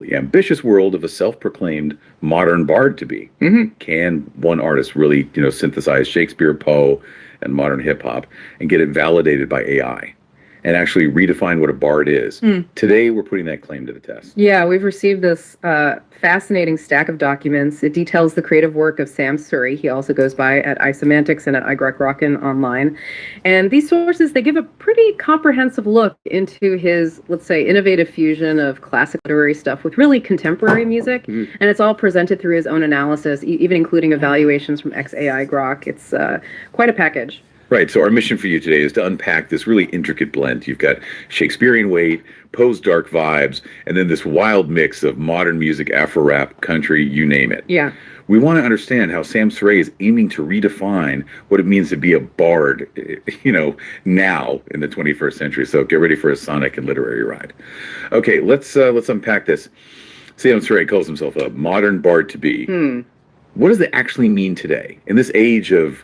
the ambitious world of a self-proclaimed modern bard to be. Can one artist really, synthesize Shakespeare, Poe, and modern hip hop and get it validated by AI and actually redefine what a bard is? Today, we're putting that claim to the test. Yeah, we've received this fascinating stack of documents. It details the creative work of Sam Surrey. He also goes by at Isamantix and at iGrok online. And these sources, they give a pretty comprehensive look into his, let's say, innovative fusion of classic literary stuff with really contemporary music. And it's all presented through his own analysis, even including evaluations from ex-AI Grok. It's quite a package. Right, so our mission for you today is to unpack this really intricate blend. You've got Shakespearean weight, Poe's dark vibes, and then this wild mix of modern music, Afro-rap, country, you name it. Yeah. We want to understand how Sam Surrey is aiming to redefine what it means to be a bard, now in the 21st century. So get ready for a sonic and literary ride. Okay, let's unpack this. Sam Surrey calls himself a modern bard to be. What does that actually mean today? In this age of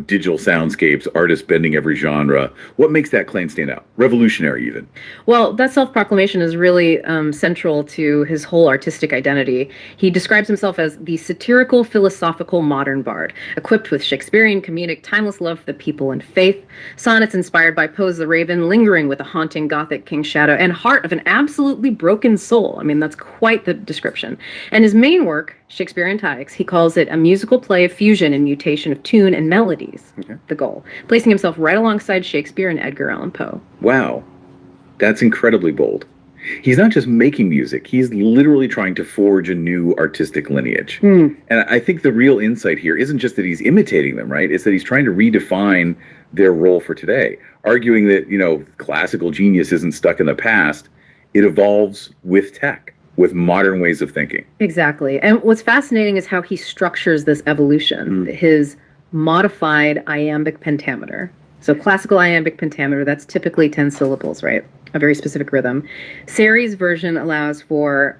digital soundscapes, artists bending every genre. What makes that claim stand out? Revolutionary, even. Well, that self-proclamation is really central to his whole artistic identity. He describes himself as the satirical, philosophical modern bard, equipped with Shakespearean comedic, timeless love for the people and faith, sonnets inspired by Poe's The Raven, lingering with a haunting Gothic King's Shadow, and heart of an absolutely broken soul. I mean, that's quite the description. And his main work, Isamantix, he calls it a musical play of fusion and mutation of tune and melodies, the goal, placing himself right alongside Shakespeare and Edgar Allan Poe. Wow, that's incredibly bold. He's not just making music, he's literally trying to forge a new artistic lineage. And I think the real insight here isn't just that he's imitating them, right? It's that he's trying to redefine their role for today, arguing that, classical genius isn't stuck in the past, it evolves with tech, with modern ways of thinking. Exactly. And what's fascinating is how he structures this evolution, his modified iambic pentameter. So classical iambic pentameter, that's typically 10 syllables, right? A very specific rhythm. Surrey's version allows for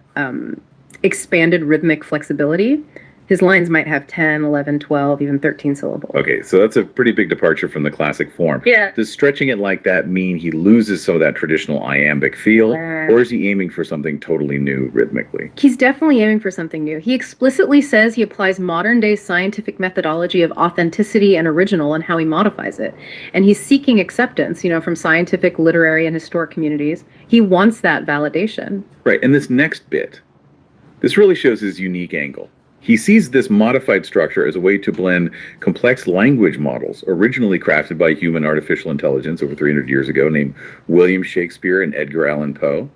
expanded rhythmic flexibility. His lines might have 10, 11, 12, even 13 syllables. Okay, so that's a pretty big departure from the classic form. Yeah. Does stretching it like that mean he loses some of that traditional iambic feel, or is he aiming for something totally new rhythmically? He's definitely aiming for something new. He explicitly says he applies modern-day scientific methodology of authenticity and original and how he modifies it. And he's seeking acceptance, from scientific, literary, and historic communities. He wants that validation. Right, and this next bit, this really shows his unique angle. He sees this modified structure as a way to blend complex language models originally crafted by human artificial intelligence over 300 years ago, named William Shakespeare and Edgar Allan Poe.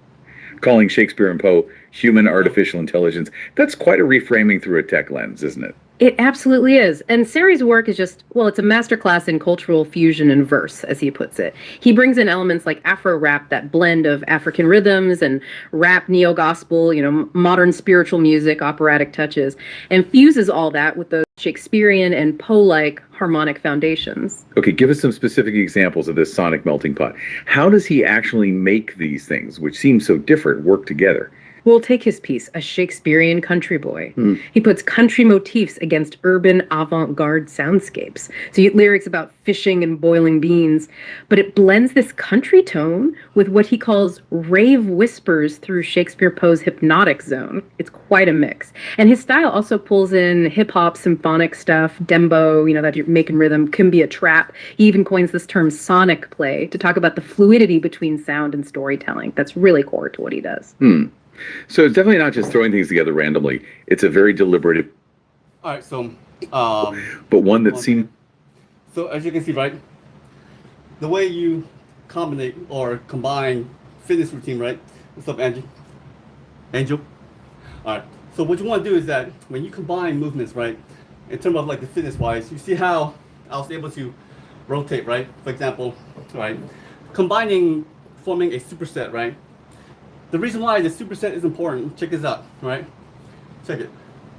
Calling Shakespeare and Poe human artificial intelligence, that's quite a reframing through a tech lens, isn't it? It absolutely is. And Surrey's work is just, it's a masterclass in cultural fusion and verse, as he puts it. He brings in elements like Afro-rap, that blend of African rhythms, and rap, neo-gospel, modern spiritual music, operatic touches, and fuses all that with those Shakespearean and Poe-like harmonic foundations. Okay, give us some specific examples of this sonic melting pot. How does he actually make these things, which seem so different, work together? We'll take his piece, A Shakespearean Country Boy. He puts country motifs against urban avant-garde soundscapes. So you get lyrics about fishing and boiling beans, but it blends this country tone with what he calls rave whispers through Shakespeare Poe's hypnotic zone. It's quite a mix. And his style also pulls in hip-hop, symphonic stuff, dembo, that you're making rhythm, can be a trap. He even coins this term sonic play to talk about the fluidity between sound and storytelling. That's really core to what he does. So it's definitely not just throwing things together randomly. It's a very deliberate... All right, so... but one that seemed... So as you can see, right? The way you combine fitness routine, right? What's up, Angie? Angel? All right. So what you want to do is that when you combine movements, right? In terms of like the fitness-wise, you see how I was able to rotate, right? For example, right? Forming a superset, right? The reason why the superset is important, check this out, right? Check it.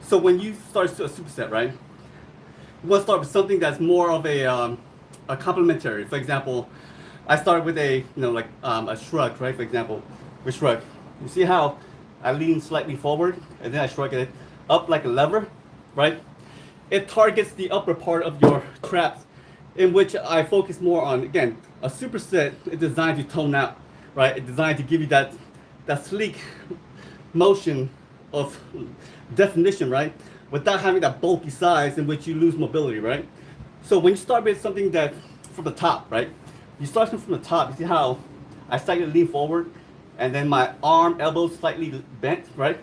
So when you start a superset, right? You want to start with something that's more of a complementary. For example, I start with a shrug, right? For example, with shrug. You see how I lean slightly forward and then I shrug it up like a lever, right? It targets the upper part of your traps, in which I focus more on. Again, a superset is designed to tone out, right? It's designed to give you that sleek motion of definition, right? Without having that bulky size in which you lose mobility, right? So when you start with something that from the top, right? You start from the top, you see how I slightly lean forward and then my arm, elbow slightly bent, right?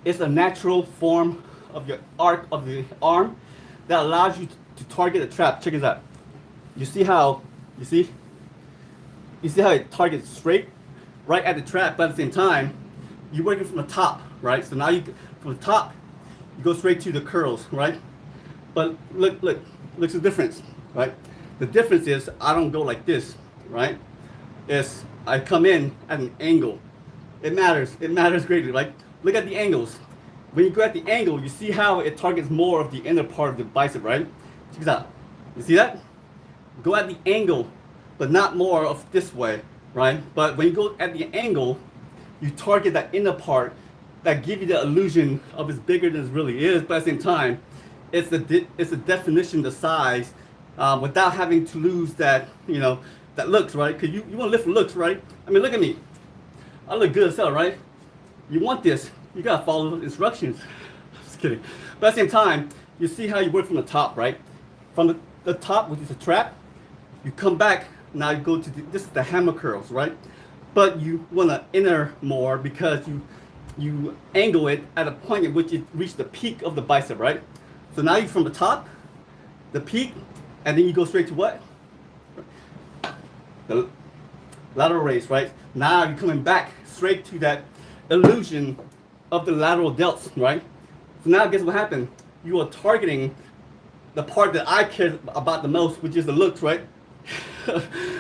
It's a natural form of your arc of the arm that allows you to target a trap. Check this out. You see how, you see how it targets straight, right at the trap, but at the same time, you're working from the top, right? So now you, from the top, you go straight to the curls, right? But look at the difference, right? The difference is I don't go like this, right? It's I come in at an angle. It matters greatly, right? Look at the angles. When you go at the angle, you see how it targets more of the inner part of the bicep, right? Check this out. You see that? Go at the angle, but not more of this way, right? But when you go at the angle, you target that inner part that give you the illusion of it's bigger than it really is, but at the same time, it's the definition, the size, without having to lose that, you know, that looks, right? Because you want to lift the looks, right? I mean, look at me. I look good as hell, right? You want this, you gotta follow the instructions. Just kidding. But at the same time, you see how you work from the top, right? From the top, which is a trap, you come back, now you go to this is the hammer curls, right? But you want to inner more because you angle it at a point at which it reached the peak of the bicep, right? So now you from the top, the peak, and then you go straight to what? The lateral raise, right? Now you're coming back straight to that illusion of the lateral delts, right? So now guess what happened? You are targeting the part that I care about the most, which is the looks, right?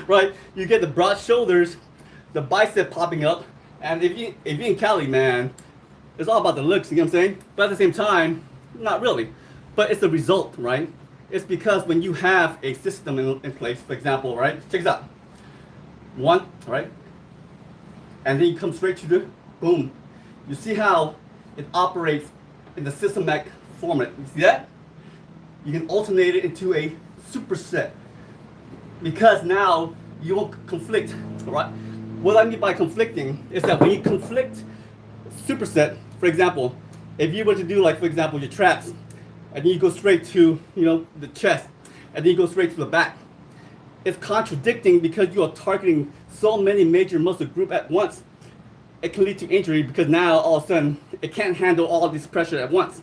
Right? You get the broad shoulders, the bicep popping up, and if you in Cali, man, it's all about the looks, you know what I'm saying? But at the same time, not really. But it's the result, right? It's because when you have a system in place, for example, right? Check this out. One, right? And then you come straight to the boom. You see how it operates in the systematic format. You see that? You can alternate it into a superset. Because now you won't conflict, right? What I mean by conflicting is that when you conflict superset, for example, if you were to do like, for example, your traps, and then you go straight to, you know, the chest, and then you go straight to the back, it's contradicting because you are targeting so many major muscle groups at once. It can lead to injury because now all of a sudden it can't handle all this pressure at once.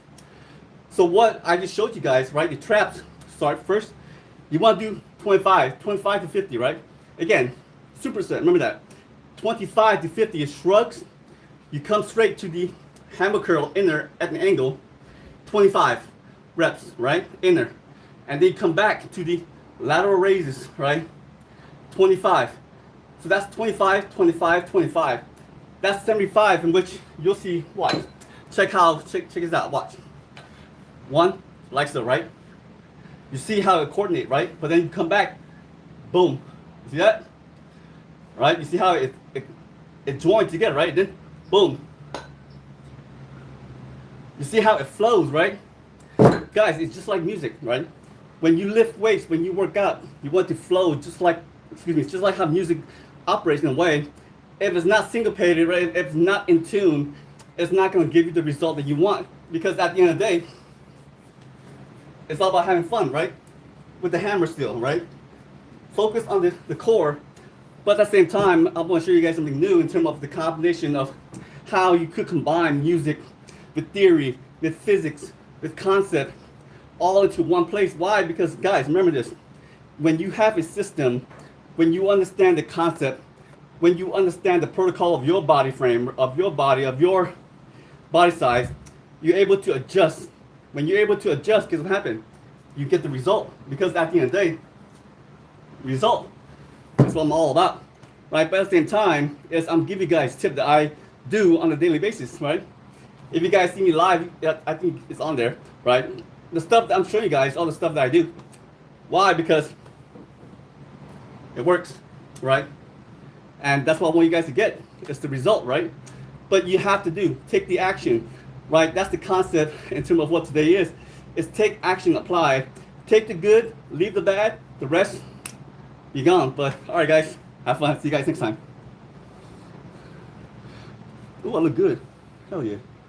So what I just showed you guys, right? The traps start first. You want to do 25 to 50, right? Again, superset, remember that. 25 to 50 is shrugs. You come straight to the hammer curl inner at an angle, 25 reps, right? Inner. And then you come back to the lateral raises, right? 25. So that's 25, 25, 25. That's 75 in which you'll see, watch. Check this out, watch. One, like so, right? You see how it coordinates, right? But then you come back, boom. You see that? Right? You see how it joins together, right? Then, boom. You see how it flows, right? Guys, it's just like music, right? When you lift weights, when you work out, you want to flow just like, it's just like how music operates in a way. If it's not syncopated, right? If it's not in tune, it's not going to give you the result that you want. Because at the end of the day, it's all about having fun, right? With the hammer still, right? Focus on the core, but at the same time, I want to show you guys something new in terms of the combination of how you could combine music with theory, with physics, with concept, all into one place. Why? Because guys, remember this. When you have a system, when you understand the concept, when you understand the protocol of your body frame, of your body size, you're able to adjust. When you're able to adjust, guess what happens? You get the result. Because at the end of the day, result. That's what I'm all about. Right? But at the same time, I'm giving you guys tips that I do on a daily basis, right? If you guys see me live, I think it's on there, right? The stuff that I'm showing you guys, all the stuff that I do. Why? Because it works, right? And that's what I want you guys to get. It's the result, right? But you have to take the action, right? That's the concept in terms of what today is take action, apply. Take the good, leave the bad, the rest, be gone. But all right, guys, have fun. See you guys next time. Ooh, I look good. Hell yeah.